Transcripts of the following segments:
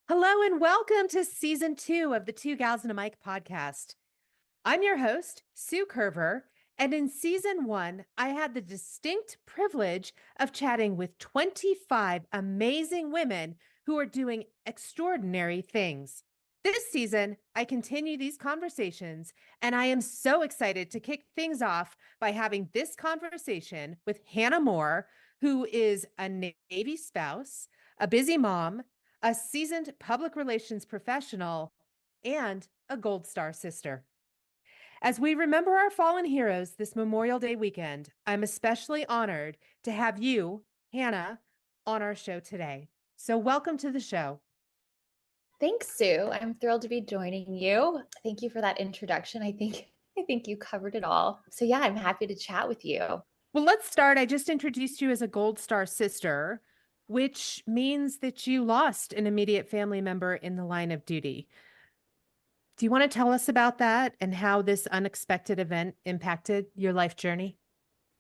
Hello and welcome to season 2 of the Two Gals and a Mic podcast. I'm your host, Sue Curver, and in season 1, I had the distinct privilege of chatting with 25 amazing women who are doing extraordinary things. This season, I continue these conversations, and I am so excited to kick things off by having this conversation with Hannah Moore, who is a Navy spouse, a busy mom, a seasoned public relations professional, and a Gold Star sister. As we remember our fallen heroes this Memorial Day weekend, I'm especially honored to have you, Hannah, on our show today. So, welcome to the show. Thanks, Sue. I'm thrilled to be joining you. Thank you for that introduction. I think you covered it all. So yeah, I'm happy to chat with you. Well, let's start. I just introduced you as a Gold Star sister, which means that you lost an immediate family member in the line of duty. Do you want to tell us about that and how this unexpected event impacted your life journey?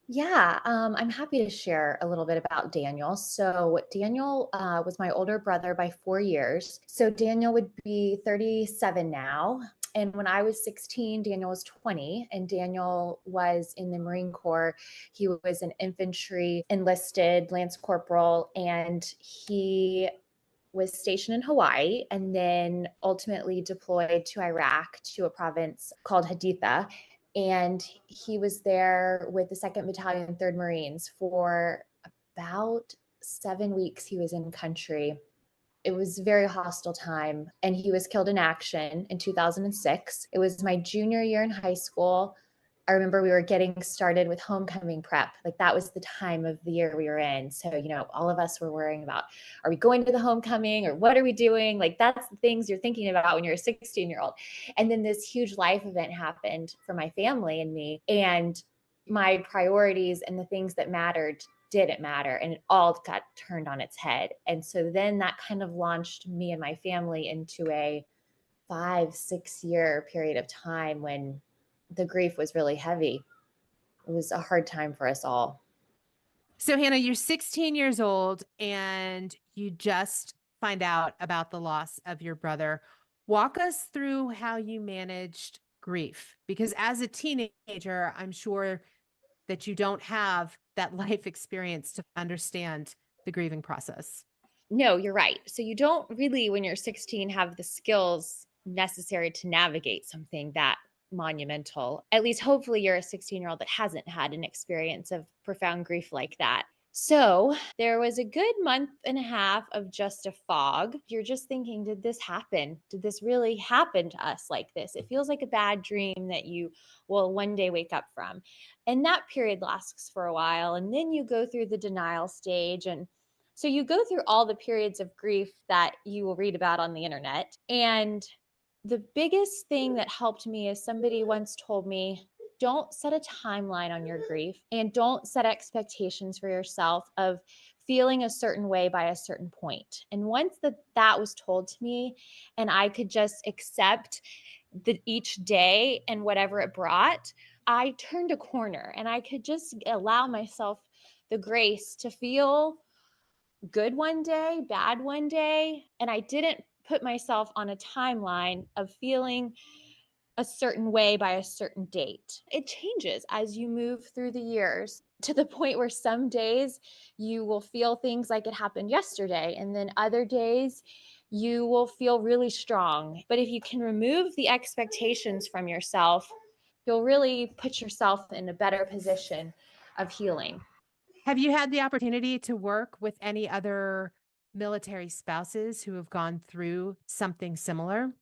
Yeah, I'm happy to share a little bit about Daniel. So Daniel was my older brother by 4 years. So Daniel would be 37 now. And when I was 16, Daniel was 20, and Daniel was in the Marine Corps. He was an infantry enlisted Lance Corporal, and he was stationed in Hawaii and then ultimately deployed to Iraq to a province called Haditha. And he was there with the 2nd Battalion, 3rd Marines for about 7 weeks. He was in country. It was a very hostile time, and he was killed in action in 2006. It was my junior year in high school. I remember we were getting started with homecoming prep. Like that was the time of the year we were in. So, all of us were worrying about, are we going to the homecoming or what are we doing? Like that's the things you're thinking about when you're a 16-year-old. And then this huge life event happened for my family and me. And my priorities and the things that mattered didn't matter, and it all got turned on its head. And so then that kind of launched me and my family into a 5-6 year period of time when the grief was really heavy. It was a hard time for us all. So, Hannah, you're 16 years old and you just find out about the loss of your brother. Walk us through how you managed grief, because as a teenager, I'm sure that you don't have that life experience to understand the grieving process. No, you're right. So you don't really, when you're 16, have the skills necessary to navigate something that monumental. At least, hopefully, you're a 16-year-old that hasn't had an experience of profound grief like that. So there was a good month and a half of just a fog. You're just thinking, did this happen? Did this really happen to us like this? It feels like a bad dream that you will one day wake up from. And that period lasts for a while. And then you go through the denial stage, and so you go through all the periods of grief that you will read about on the internet. And the biggest thing that helped me is somebody once told me, don't set a timeline on your grief and don't set expectations for yourself of feeling a certain way by a certain point. And once that was told to me and I could just accept each day and whatever it brought, I turned a corner and I could just allow myself the grace to feel good one day, bad one day. And I didn't put myself on a timeline of feeling a certain way by a certain date. It changes as you move through the years to the point where some days you will feel things like it happened yesterday. And then other days you will feel really strong. But if you can remove the expectations from yourself, you'll really put yourself in a better position of healing. Have you had the opportunity to work with any other military spouses who have gone through something similar?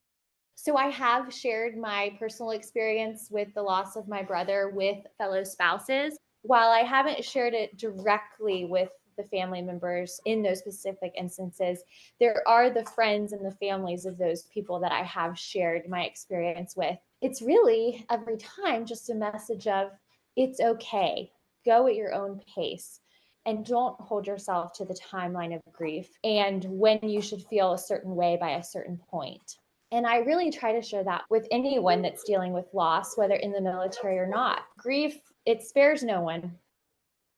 So I have shared my personal experience with the loss of my brother with fellow spouses. While I haven't shared it directly with the family members in those specific instances, there are the friends and the families of those people that I have shared my experience with. It's really every time just a message of it's okay, go at your own pace. And don't hold yourself to the timeline of grief and when you should feel a certain way by a certain point. And I really try to share that with anyone that's dealing with loss, whether in the military or not. Grief, it spares no one.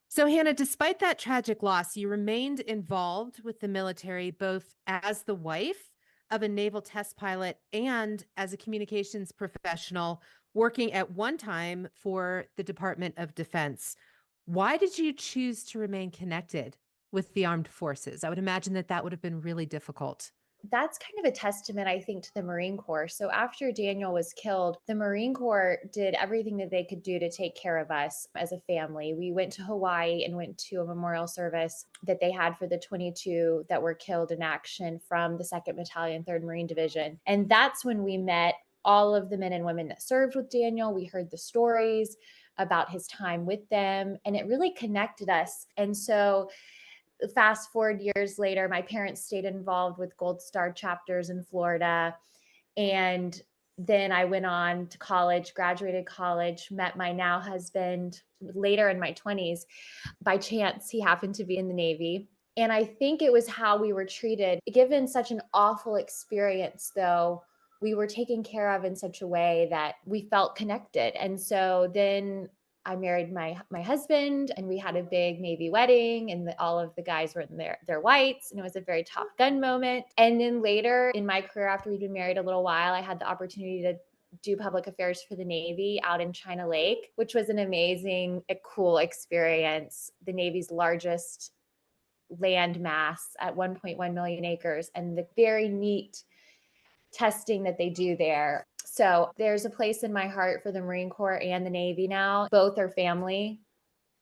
So, Hannah, despite that tragic loss, you remained involved with the military both as the wife of a naval test pilot and as a communications professional working at one time for the Department of Defense. Why did you choose to remain connected with the armed forces? I would imagine that that would have been really difficult. That's kind of a testament, I think, to the Marine Corps. So after Daniel was killed, the Marine Corps did everything that they could do to take care of us as a family. We went to Hawaii and went to a memorial service that they had for the 22 that were killed in action from the 2nd Battalion, 3rd Marine Division. And that's when we met all of the men and women that served with Daniel. We heard the stories about his time with them, and it really connected us. And so fast forward years later, my parents stayed involved with Gold Star chapters in Florida. And then I went on to college, graduated college, met my now husband later in my 20s. By chance, he happened to be in the Navy. And I think it was how we were treated. Given such an awful experience, though, we were taken care of in such a way that we felt connected. And so then I married my husband, and we had a big Navy wedding, and all of the guys were in their whites, and it was a very Top Gun moment. And then later in my career, after we'd been married a little while, I had the opportunity to do public affairs for the Navy out in China Lake, which was an amazing, a cool experience. The Navy's largest land mass at 1.1 million acres, and the very neat testing that they do there. So there's a place in my heart for the Marine Corps and the Navy now. Both are family.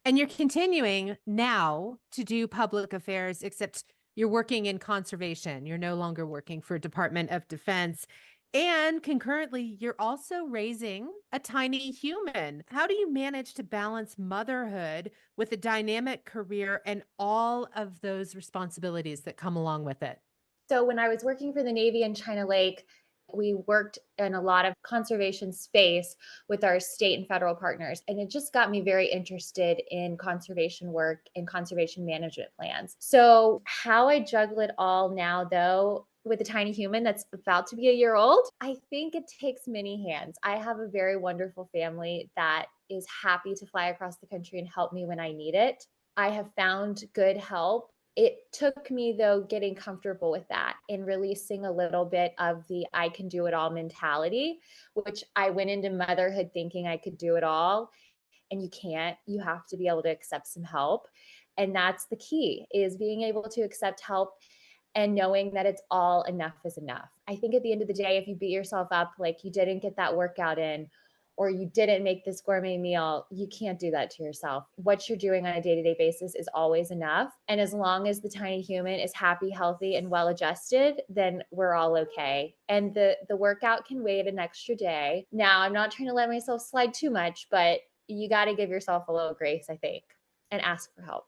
And you're continuing now to do public affairs, except you're working in conservation. You're no longer working for Department of Defense. And concurrently, you're also raising a tiny human. How do you manage to balance motherhood with a dynamic career and all of those responsibilities that come along with it? So when I was working for the Navy in China Lake, we worked in a lot of conservation space with our state and federal partners. And it just got me very interested in conservation work and conservation management plans. So, how I juggle it all now, though, with a tiny human that's about to be a year old, I think it takes many hands. I have a very wonderful family that is happy to fly across the country and help me when I need it. I have found good help. It took me, though, getting comfortable with that and releasing a little bit of the I can do it all mentality, which I went into motherhood thinking I could do it all. And you can't. You have to be able to accept some help. And that's the key, is being able to accept help and knowing that it's all enough is enough. I think at the end of the day, if you beat yourself up like you didn't get that workout in, or you didn't make this gourmet meal, you can't do that to yourself. What you're doing on a day-to-day basis is always enough. And as long as the tiny human is happy, healthy, and well adjusted, then we're all okay. And the workout can wait an extra day. Now, I'm not trying to let myself slide too much, but you got to give yourself a little grace, I think, and ask for help.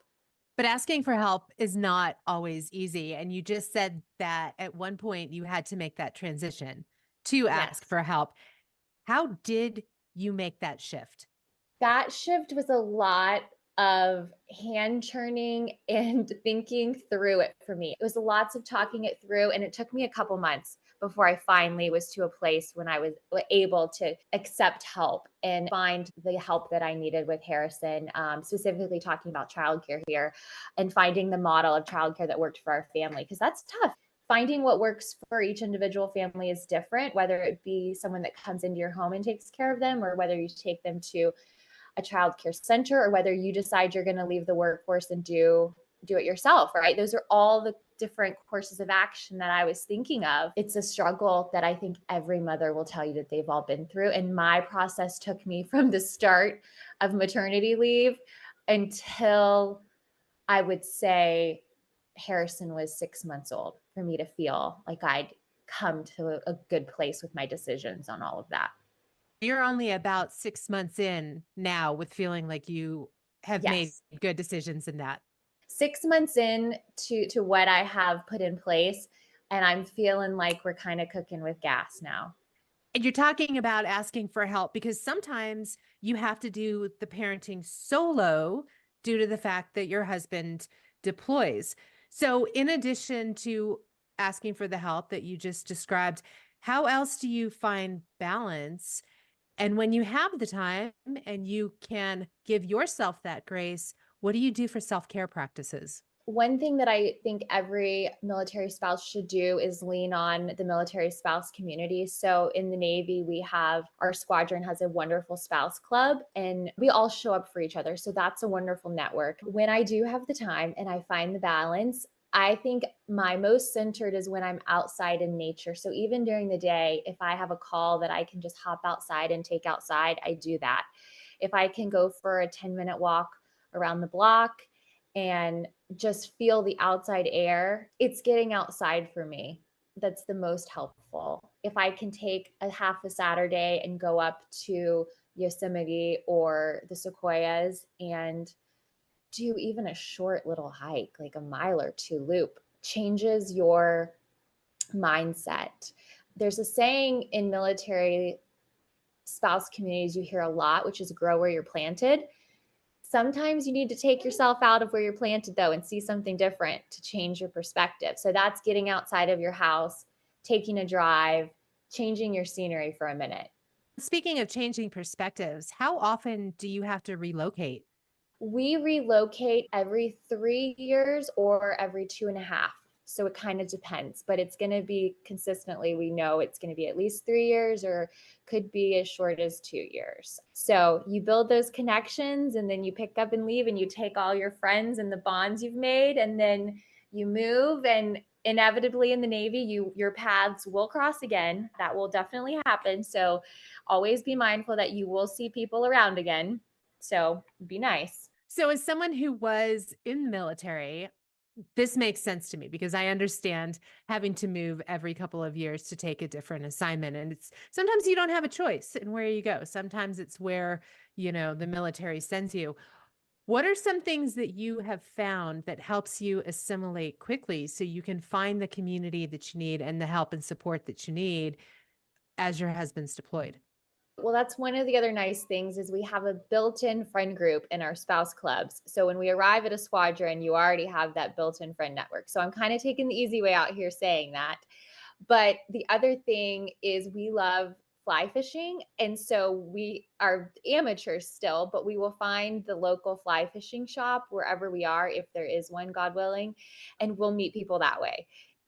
But asking for help is not always easy. And you just said that at one point you had to make that transition to ask Yes. for help. How did you make that shift? That shift was a lot of hand churning and thinking through it for me. It was lots of talking it through, and it took me a couple months before I finally was to a place when I was able to accept help and find the help that I needed with Harrison, specifically talking about childcare here and finding the model of childcare that worked for our family, because that's tough. Finding what works for each individual family is different, whether it be someone that comes into your home and takes care of them, or whether you take them to a child care center, or whether you decide you're going to leave the workforce and do it yourself, right? Those are all the different courses of action that I was thinking of. It's a struggle that I think every mother will tell you that they've all been through. And my process took me from the start of maternity leave until, I would say, Harrison was 6 months old for me to feel like I'd come to a good place with my decisions on all of that. You're only about 6 months in now with feeling like you have made Yes. good decisions in that. 6 months in to what I have put in place, and I'm feeling like we're kind of cooking with gas now. And you're talking about asking for help because sometimes you have to do the parenting solo due to the fact that your husband deploys. So, in addition to asking for the help that you just described, how else do you find balance? And when you have the time and you can give yourself that grace, what do you do for self care practices? One thing that I think every military spouse should do is lean on the military spouse community. So in the Navy, we have our squadron has a wonderful spouse club and we all show up for each other. So that's a wonderful network. When I do have the time and I find the balance, I think my most centered is when I'm outside in nature. So even during the day, if I have a call that I can just hop outside and take outside, I do that. If I can go for a 10-minute walk around the block and just feel the outside air, it's getting outside for me. That's the most helpful. If I can take a half a Saturday and go up to Yosemite or the Sequoias and do even a short little hike, like a mile or two loop, changes your mindset. There's a saying in military spouse communities you hear a lot, which is grow where you're planted. Sometimes you need to take yourself out of where you're planted, though, and see something different to change your perspective. So that's getting outside of your house, taking a drive, changing your scenery for a minute. Speaking of changing perspectives, how often do you have to relocate? We relocate every 3 years or every 2.5. So it kind of depends, but it's going to be consistently, we know it's going to be at least 3 years or could be as short as 2 years. So you build those connections and then you pick up and leave and you take all your friends and the bonds you've made and then you move and inevitably in the Navy, your paths will cross again. That will definitely happen. So always be mindful that you will see people around again. So be nice. So, as someone who was in the military, this makes sense to me because I understand having to move every couple of years to take a different assignment. And it's sometimes you don't have a choice in where you go. Sometimes it's where, the military sends you. What are some things that you have found that helps you assimilate quickly so you can find the community that you need and the help and support that you need as your husband's deployed? Well, that's one of the other nice things is we have a built-in friend group in our spouse clubs. So when we arrive at a squadron, you already have that built-in friend network. So I'm kind of taking the easy way out here saying that. But the other thing is we love fly fishing. And so we are amateurs still, but we will find the local fly fishing shop wherever we are, if there is one, God willing, and we'll meet people that way.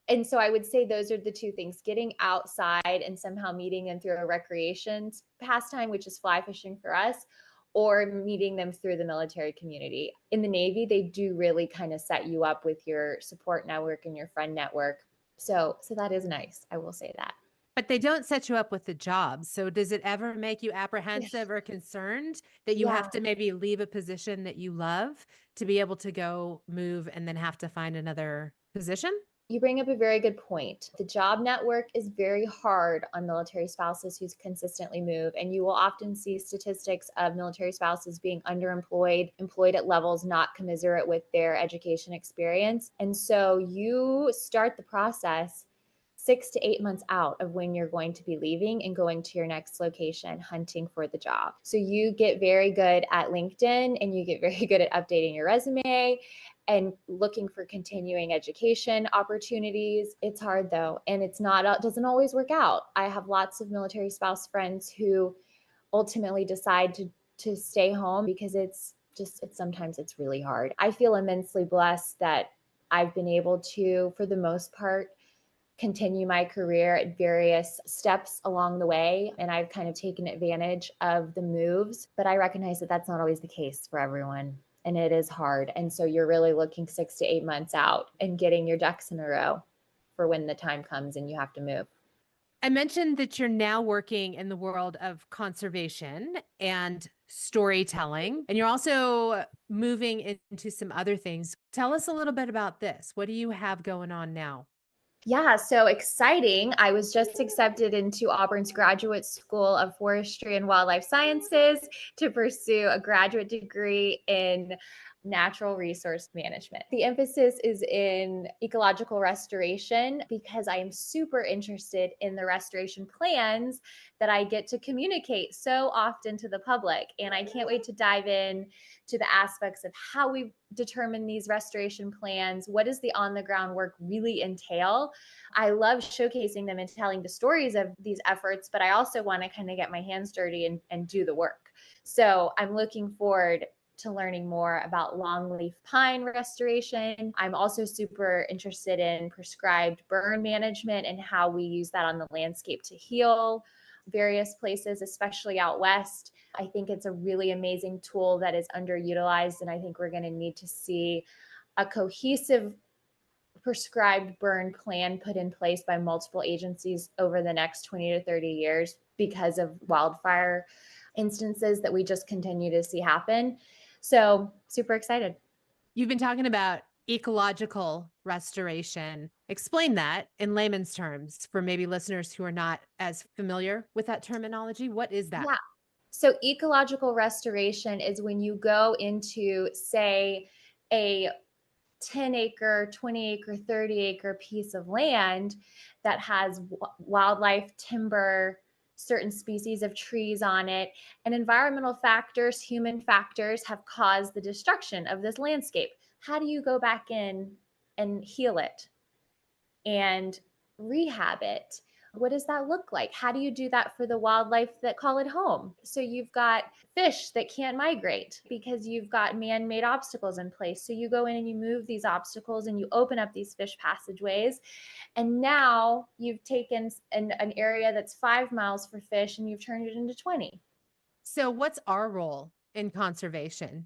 And so I would say those are the two things, getting outside and somehow meeting them through a recreation pastime, which is fly fishing for us, or meeting them through the military community. In the Navy, they do really kind of set you up with your support network and your friend network. So that is nice. I will say that. But they don't set you up with the job. So does it ever make you Yeah. apprehensive or concerned that you have Yeah. to maybe leave a position that you love to be able to go move and then have to find another position? You bring up a very good point. The job network is very hard on military spouses who consistently move, and you will often see statistics of military spouses being underemployed, employed at levels not commensurate with their education experience. And so you start the process 6 to 8 months out of when you're going to be leaving and going to your next location, hunting for the job. So you get very good at LinkedIn and you get very good at updating your resume and looking for continuing education opportunities. It's hard though, and it doesn't always work out. I have lots of military spouse friends who ultimately decide to stay home because it's sometimes it's really hard. I feel immensely blessed that I've been able to, for the most part, continue my career at various steps along the way. And I've kind of taken advantage of the moves, but I recognize that that's not always the case for everyone. And it is hard. And so you're really looking 6 to 8 months out and getting your ducks in a row for when the time comes and you have to move. I mentioned that you're now working in the world of conservation and storytelling, and you're also moving into some other things. Tell us a little bit about this. What do you have going on now? Yeah, so exciting. I was just accepted into Auburn's Graduate School of Forestry and Wildlife Sciences to pursue a graduate degree in natural resource management. The emphasis is in ecological restoration because I am super interested in the restoration plans that I get to communicate so often to the public. And I can't wait to dive in to the aspects of how we determine these restoration plans. What does the on the ground work really entail? I love showcasing them and telling the stories of these efforts, but I also want to kind of get my hands dirty and do the work. So I'm looking forward to learning more about longleaf pine restoration. I'm also super interested in prescribed burn management and how we use that on the landscape to heal various places, especially out west. I think it's a really amazing tool that is underutilized, and I think we're going to need to see a cohesive prescribed burn plan put in place by multiple agencies over the next 20 to 30 years because of wildfire instances that we just continue to see happen. So, super excited. You've been talking about ecological restoration. Explain that in layman's terms for maybe listeners who are not as familiar with that terminology. What is that? Yeah. So, ecological restoration is when you go into, say, a 10-acre, 20-acre, 30-acre piece of land that has wildlife, timber, certain species of trees on it, and environmental factors, human factors have caused the destruction of this landscape. How do you go back in and heal it and rehab it? What does that look like? How do you do that for the wildlife that call it home? So you've got fish that can't migrate because you've got man-made obstacles in place. So you go in and you move these obstacles and you open up these fish passageways. And now you've taken an area that's 5 miles for fish and you've turned it into 20. So, what's our role in conservation?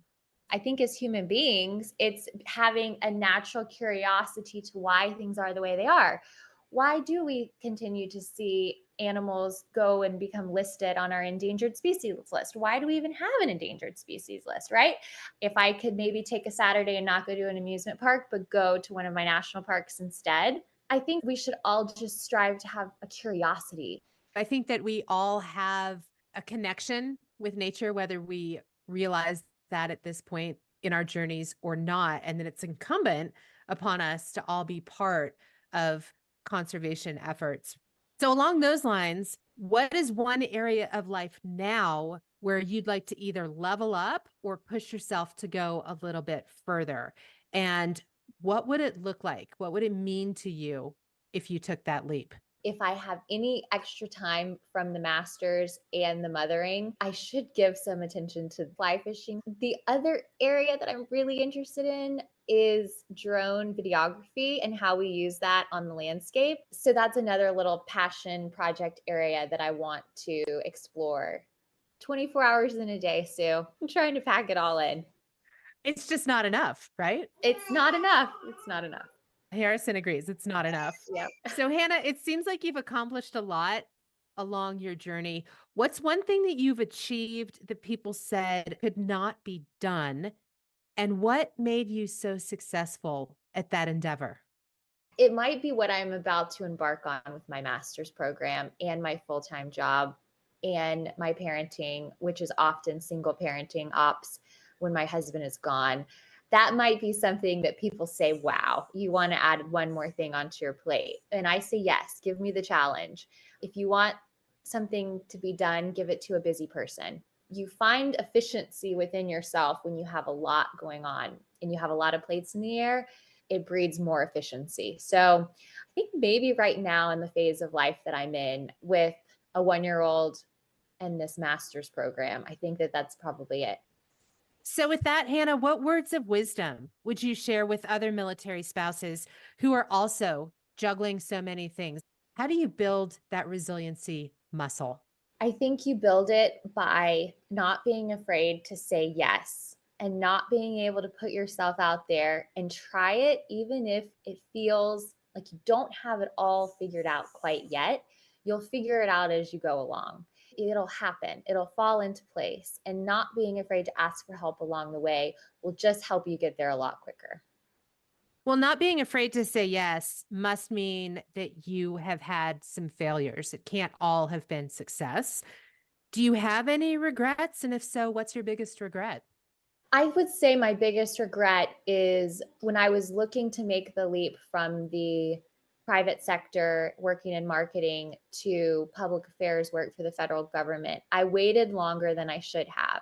I think as human beings, it's having a natural curiosity to why things are the way they are. Why do we continue to see animals go and become listed on our endangered species list? Why do we even have an endangered species list, right? If I could maybe take a Saturday and not go to an amusement park, but go to one of my national parks instead, I think we should all just strive to have a curiosity. I think that we all have a connection with nature, whether we realize that at this point in our journeys or not. And then it's incumbent upon us to all be part of conservation efforts. So, along those lines, what is one area of life now where you'd like to either level up or push yourself to go a little bit further? And what would it look like? What would it mean to you if you took that leap? If I have any extra time from the masters and the mothering, I should give some attention to fly fishing. The other area that I'm really interested in is drone videography and how we use that on the landscape. So that's another little passion project area that I want to explore. 24 hours in a day, Sue. I'm trying to pack it all in. It's just not enough, right? It's not enough. It's not enough. Harrison agrees. It's not enough. Yep. So, Hannah, it seems like you've accomplished a lot along your journey. What's one thing that you've achieved that people said could not be done? And what made you so successful at that endeavor? It might be what I'm about to embark on with my master's program and my full-time job and my parenting, which is often single parenting ops when my husband is gone. That might be something that people say, wow, you want to add one more thing onto your plate. And I say, yes, give me the challenge. If you want something to be done, give it to a busy person. You find efficiency within yourself when you have a lot going on and you have a lot of plates in the air. It breeds more efficiency. So I think maybe right now in the phase of life that I'm in with a 1-year-old and this master's program, I think that that's probably it. So, with that, Hannah, what words of wisdom would you share with other military spouses who are also juggling so many things? How do you build that resiliency muscle? I think you build it by not being afraid to say yes and not being able to put yourself out there and try it, even if it feels like you don't have it all figured out quite yet. You'll figure it out as you go along. It'll happen, it'll fall into place. And not being afraid to ask for help along the way will just help you get there a lot quicker. Well, not being afraid to say yes must mean that you have had some failures. It can't all have been success. Do you have any regrets? And if so, what's your biggest regret? I would say my biggest regret is when I was looking to make the leap from the private sector working in marketing to public affairs work for the federal government. I waited longer than I should have.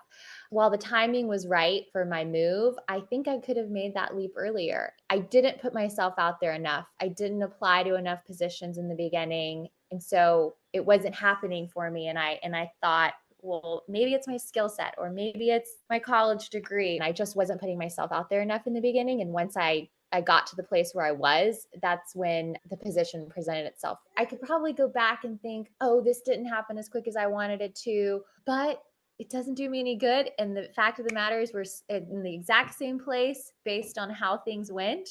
While the timing was right for my move, I think I could have made that leap earlier. I didn't put myself out there enough. I didn't apply to enough positions in the beginning. And so it wasn't happening for me. And I thought, well, maybe it's my skill set or maybe it's my college degree. And I just wasn't putting myself out there enough in the beginning. And once I got to the place where I was, that's when the position presented itself. I could probably go back and think, oh, this didn't happen as quick as I wanted it to, but it doesn't do me any good. And the fact of the matter is, we're in the exact same place based on how things went.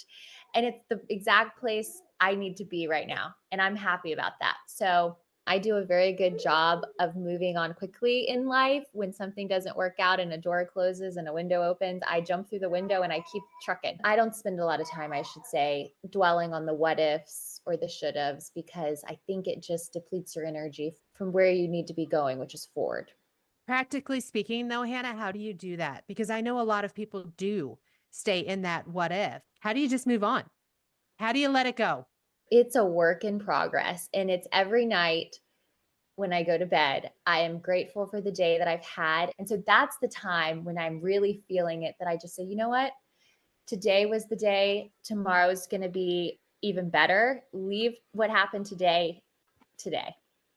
And it's the exact place I need to be right now. And I'm happy about that. So I do a very good job of moving on quickly in life. When something doesn't work out and a door closes and a window opens, I jump through the window and I keep trucking. I don't spend a lot of time, I should say, dwelling on the what ifs or the should haves, because I think it just depletes your energy from where you need to be going, which is forward. Practically speaking, though, Hannah, how do you do that? Because I know a lot of people do stay in that what if. How do you just move on? How do you let it go? It's a work in progress, and it's every night when I go to bed. I am grateful for the day that I've had. And so that's the time when I'm really feeling it, that I just say, you know what? Today was the day. Tomorrow's going to be even better. Leave what happened today,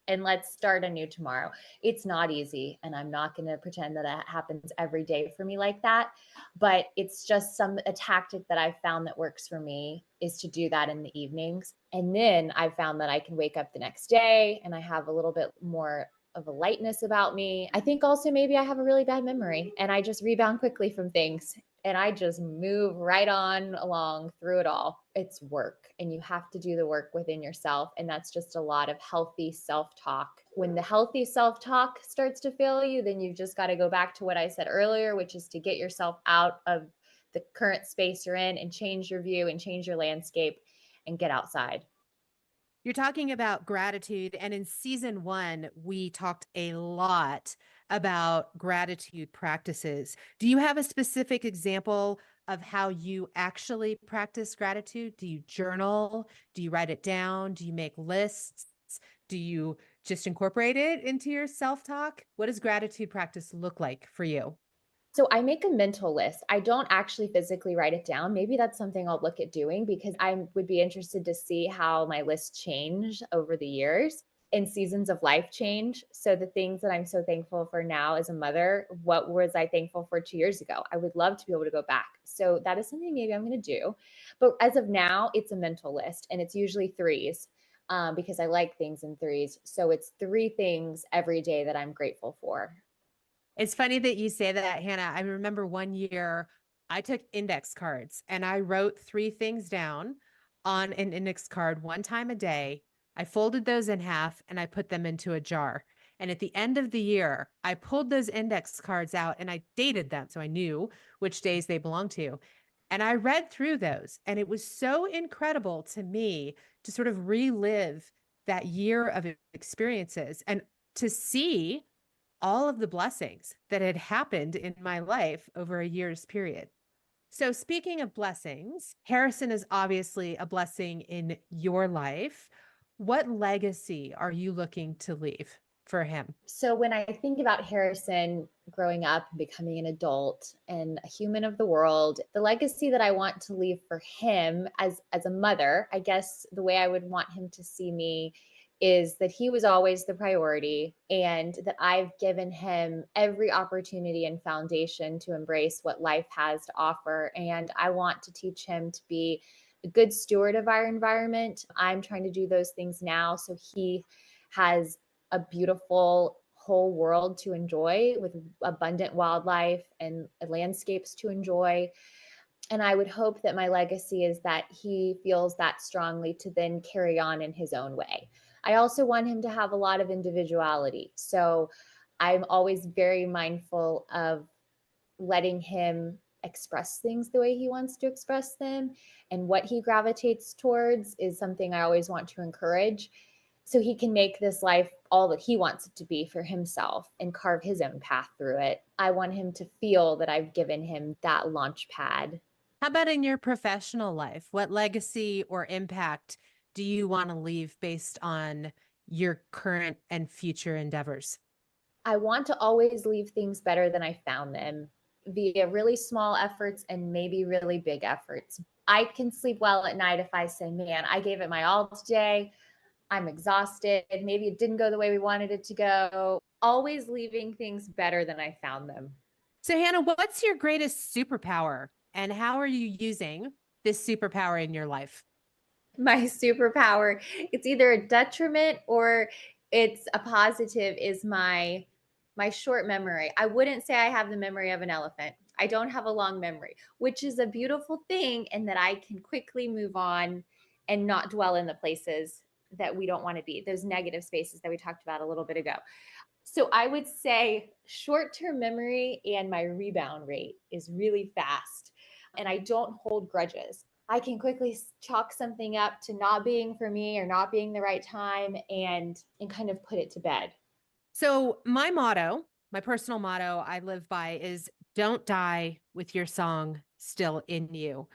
and let's start anew tomorrow. It's not easy, and I'm not going to pretend that it happens every day for me like that, but it's just a tactic that I've found that works for me, is to do that in the evenings. And then I've found that I can wake up the next day and I have a little bit more of a lightness about me. I think also maybe I have a really bad memory and I just rebound quickly from things, and I just move right on along through it all. It's work, and you have to do the work within yourself. And that's just a lot of healthy self talk. When the healthy self talk starts to fail you, then you've just got to go back to what I said earlier, which is to get yourself out of the current space you're in and change your view and change your landscape and get outside. You're talking about gratitude. And in season one, we talked a lot about gratitude practices. Do you have a specific example of how you actually practice gratitude? Do you journal? Do you write it down? Do you make lists? Do you just incorporate it into your self talk? What does gratitude practice look like for you? So I make a mental list. I don't actually physically write it down. Maybe that's something I'll look at doing, because I would be interested to see how my list changed over the years and seasons of life change. So the things that I'm so thankful for now as a mother, what was I thankful for 2 years ago? I would love to be able to go back. So that is something maybe I'm going to do. But as of now, it's a mental list, and it's usually threes, because I like things in threes. So it's three things every day that I'm grateful for. It's funny that you say that, Hannah. I remember one year I took index cards and I wrote three things down on an index card one time a day. I folded those in half and I put them into a jar. And at the end of the year, I pulled those index cards out and I dated them. So I knew which days they belonged to. And I read through those. And it was so incredible to me to sort of relive that year of experiences and to see all of the blessings that had happened in my life over a year's period. So, speaking of blessings, Harrison is obviously a blessing in your life. What legacy are you looking to leave for him? So when I think about Harrison growing up and becoming an adult and a human of the world, the legacy that I want to leave for him as a mother, I guess the way I would want him to see me is that he was always the priority, and that I've given him every opportunity and foundation to embrace what life has to offer. And I want to teach him to be a good steward of our environment. I'm trying to do those things now so he has a beautiful whole world to enjoy with abundant wildlife and landscapes to enjoy. And I would hope that my legacy is that he feels that strongly to then carry on in his own way. I also want him to have a lot of individuality. So I'm always very mindful of letting him express things the way he wants to express them. And what he gravitates towards is something I always want to encourage, so he can make this life all that he wants it to be for himself and carve his own path through it. I want him to feel that I've given him that launch pad. How about in your professional life? What legacy or impact do you want to leave based on your current and future endeavors? I want to always leave things better than I found them, via really small efforts and maybe really big efforts. I can sleep well at night if I say, man, I gave it my all today. I'm exhausted. Maybe it didn't go the way we wanted it to go. Always leaving things better than I found them. So, Hannah, what's your greatest superpower and how are you using this superpower in your life? My superpower, it's either a detriment or it's a positive, is my short memory. I wouldn't say I have the memory of an elephant. I don't have a long memory, which is a beautiful thing in that I can quickly move on and not dwell in the places that we don't want to be, those negative spaces that we talked about a little bit ago. So I would say short-term memory and my rebound rate is really fast. And I don't hold grudges. I can quickly chalk something up to not being for me or not being the right time and kind of put it to bed. So, my motto, my personal motto I live by is don't die with your song still in you.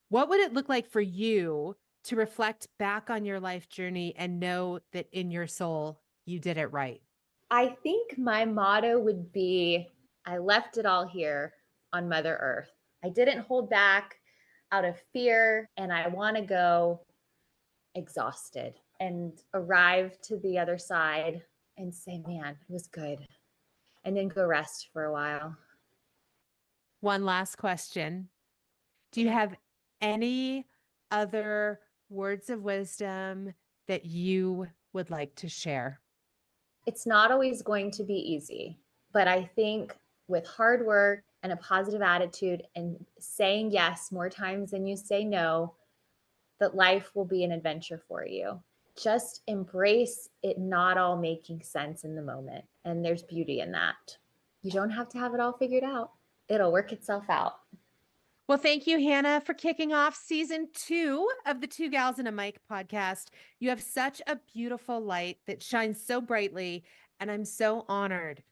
What would it look like for you to reflect back on your life journey and know that in your soul you did it right? I think my motto would be I left it all here on Mother Earth. I didn't hold back out of fear, and I want to go exhausted and arrive to the other side and say, man, it was good. And then go rest for a while. One last question. Do you have any other words of wisdom that you would like to share? It's not always going to be easy, but I think with hard work and a positive attitude and saying yes more times than you say no, that life will be an adventure for you. Just embrace it not all making sense in the moment. And there's beauty in that. You don't have to have it all figured out, it'll work itself out. Well, thank you, Hannah, for kicking off season 2 of the Two Gals and a Mic podcast. You have such a beautiful light that shines so brightly, and I'm so honored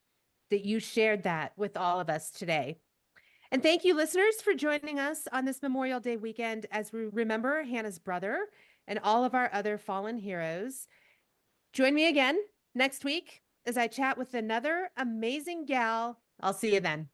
that you shared that with all of us today. And thank you, listeners, for joining us on this Memorial Day weekend as we remember Hannah's brother and all of our other fallen heroes. Join me again next week as I chat with another amazing gal. I'll see you then.